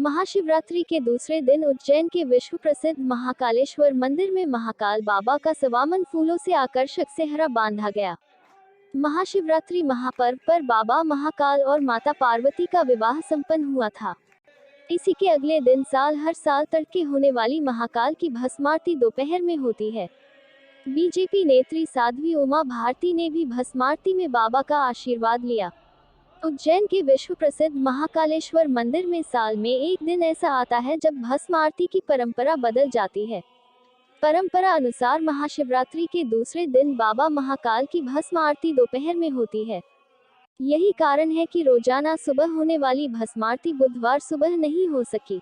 महाशिवरात्रि के दूसरे दिन उज्जैन के विश्व प्रसिद्ध महाकालेश्वर मंदिर में महाकाल बाबा का सवामन फूलों से आकर्षक सेहरा बांधा गया। महाशिवरात्रि महापर्व पर बाबा महाकाल और माता पार्वती का विवाह संपन्न हुआ था। इसी के अगले दिन हर साल तड़के होने वाली महाकाल की भस्मारती दोपहर में होती है। बीजेपी नेत्री साध्वी उमा भारती ने भी भस्मारती में बाबा का आशीर्वाद लिया। उज्जैन के विश्व प्रसिद्ध महाकालेश्वर मंदिर में साल में एक दिन ऐसा आता है जब भस्म आरती की परंपरा बदल जाती है। परंपरा अनुसार महाशिवरात्रि के दूसरे दिन बाबा महाकाल की भस्म आरती दोपहर में होती है। यही कारण है कि रोजाना सुबह होने वाली भस्म आरती बुधवार सुबह नहीं हो सकी।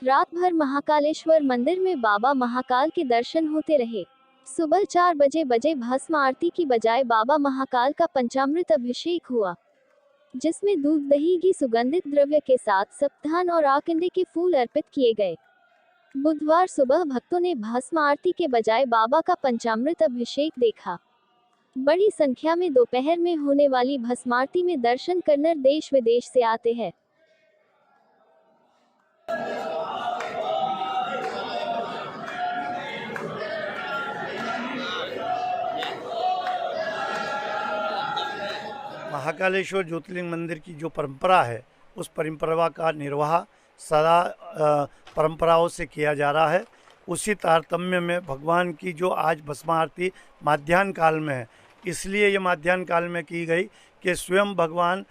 रात भर महाकालेश्वर मंदिर में बाबा महाकाल के दर्शन होते रहे। सुबह 4 बजे भस्म आरती की बजाय बाबा महाकाल का पंचामृत अभिषेक हुआ, जिसमें दूध दही की सुगंधित द्रव्य के साथ सप्तान और आकंदे के फूल अर्पित किए गए। बुधवार सुबह भक्तों ने भस्म आरती के बजाय बाबा का पंचामृत अभिषेक देखा। बड़ी संख्या में दोपहर में होने वाली भस्म आरती में दर्शन करने देश विदेश से आते हैं। महाकालेश्वर ज्योतिर्लिंग मंदिर की जो परंपरा है, उस परंपरा का निर्वाह सदा परंपराओं से किया जा रहा है। उसी तारतम्य में भगवान की जो आज भस्म आरती माध्याह्न काल में है, इसलिए ये माध्याह्न काल में की गई कि स्वयं भगवान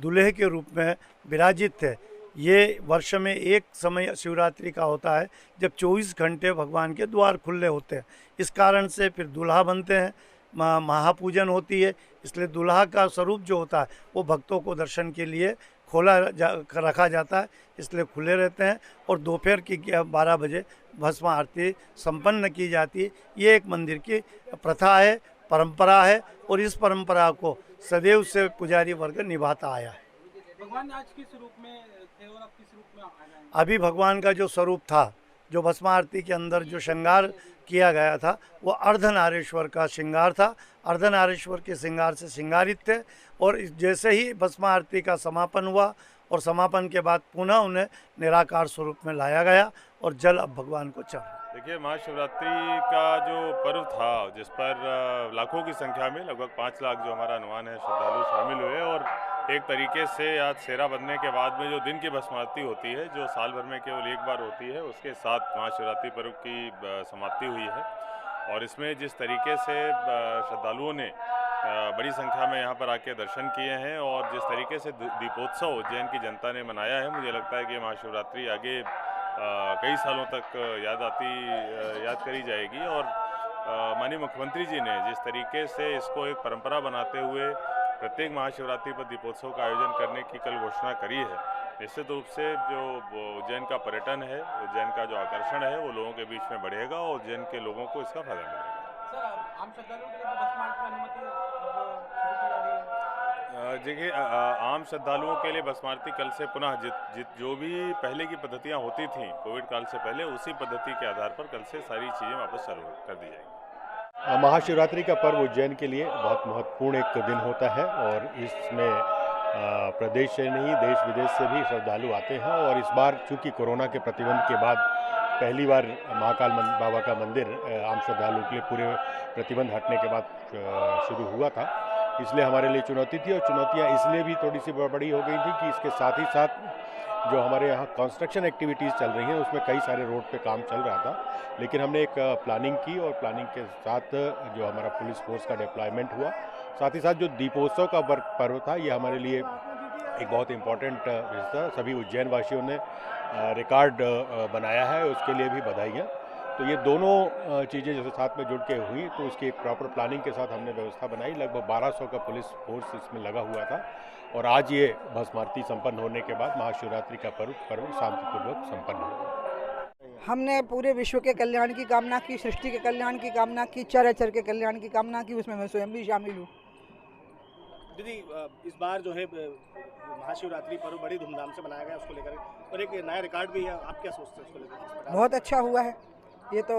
दूल्हे के रूप में विराजित थे। ये वर्ष में एक समय शिवरात्रि का होता है जब 24 घंटे भगवान के द्वार खुले होते हैं। इस कारण से फिर दूल्हा बनते हैं, महापूजन होती है। इसलिए दूल्हा का स्वरूप जो होता है वो भक्तों को दर्शन के लिए रखा जाता है, इसलिए खुले रहते हैं। और दोपहर की 12 बजे भस्म आरती संपन्न की जाती है। ये एक मंदिर की प्रथा है, परंपरा है, और इस परंपरा को सदैव से पुजारी वर्ग निभाता आया है। भगवान आज किस रूप में थे और अब किस रूप में आ गए? अभी भगवान का जो स्वरूप था, जो भस्म आरती के अंदर जो श्रृंगार किया गया था, वो अर्धनारीश्वर का श्रृंगार था। अर्धनारीश्वर के श्रृंगार से श्रृंगारित थे। और जैसे ही भस्म आरती का समापन हुआ और समापन के बाद पुनः उन्हें निराकार स्वरूप में लाया गया और जल अब भगवान को चढ़ा। देखिए, महाशिवरात्रि का जो पर्व था, जिस पर लाखों की संख्या में लगभग 5 लाख जो हमारा अनुमान है श्रद्धालु शामिल हुए, और एक तरीके से आज सेहरा बनने के बाद में जो दिन की भस्म आरती होती है, जो साल भर में केवल एक बार होती है, उसके साथ महाशिवरात्रि पर्व की समाप्ति हुई है। और इसमें जिस तरीके से श्रद्धालुओं ने बड़ी संख्या में यहाँ पर आके दर्शन किए हैं और जिस तरीके से दीपोत्सव उज्जैन की जनता ने मनाया है, मुझे लगता है कि महाशिवरात्रि आगे कई सालों तक याद करी जाएगी। और माननीय मुख्यमंत्री जी ने जिस तरीके से इसको एक परंपरा बनाते हुए प्रत्येक महाशिवरात्रि पर दीपोत्सव का आयोजन करने की कल घोषणा करी है, निश्चित रूप से जो उज्जैन का पर्यटन है, उज्जैन का जो आकर्षण है, वो लोगों के बीच में बढ़ेगा और उज्जैन के लोगों को इसका फायदा मिलेगा। सर, आम श्रद्धालुओं के लिए भस्म आरती की अनुमति शुरू की जा रही है? देखिए, आम श्रद्धालुओं के लिए भस्म आरती कल से पुनः जो भी पहले की पद्धतियां होती थीं कोविड काल से पहले, उसी पद्धति के आधार पर कल से सारी चीज़ें वापस चालू कर दी जाएंगी। महाशिवरात्रि का पर्व उज्जैन के लिए बहुत महत्वपूर्ण एक दिन होता है और इसमें प्रदेश से नहीं, देश विदेश से भी श्रद्धालु आते हैं। और इस बार चूंकि कोरोना के प्रतिबंध के बाद पहली बार महाकाल बाबा का मंदिर आम श्रद्धालुओं के लिए पूरे प्रतिबंध हटने के बाद शुरू हुआ था, इसलिए हमारे लिए चुनौती थी। और चुनौतियां इसलिए भी थोड़ी सी बड़ी हो गई थी कि इसके साथ ही साथ जो हमारे यहाँ कंस्ट्रक्शन एक्टिविटीज़ चल रही हैं, उसमें कई सारे रोड पे काम चल रहा था। लेकिन हमने एक प्लानिंग की और प्लानिंग के साथ जो हमारा पुलिस फोर्स का डिप्लॉयमेंट हुआ, साथ ही साथ जो दीपोत्सव का पर्व था, ये हमारे लिए एक बहुत इम्पॉर्टेंट हिस्सा। सभी उज्जैन वासियों ने रिकॉर्ड बनाया है, उसके लिए भी बधाइयाँ। तो ये दोनों चीज़ें जैसे साथ में जुड़ के हुई, तो उसकी एक प्रॉपर प्लानिंग के साथ हमने व्यवस्था बनाई। लगभग 1200 का पुलिस फोर्स इसमें लगा हुआ था। और आज ये भस्म आरती संपन्न होने के बाद महाशिवरात्रि का पर्व शांतिपूर्वक संपन्न हुआ। हमने पूरे विश्व के कल्याण की कामना की, सृष्टि के कल्याण की कामना की, चराचर के कल्याण की कामना की, उसमें मैं स्वयं भी शामिल हूँ। दीदी, इस बार जो है महाशिवरात्रि पर्व बड़ी धूमधाम से मनाया गया, उसको लेकर और एक नया रिकॉर्ड भी है, आप क्या सोचते हैं उसको लेकर? बहुत अच्छा हुआ है। ये तो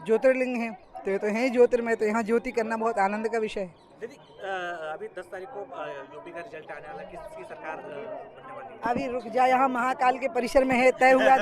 ज्योतिर्लिंग है, तो ये तो है ज्योतिर्मय, तो यहाँ ज्योति करना बहुत आनंद का विषय है। दीदी, अभी 10 तारीख को यूपी का रिजल्ट आने वाला, किसकी सरकार बनने वाली है? अभी रुक जा, यहाँ महाकाल के परिसर में है, तय हुआ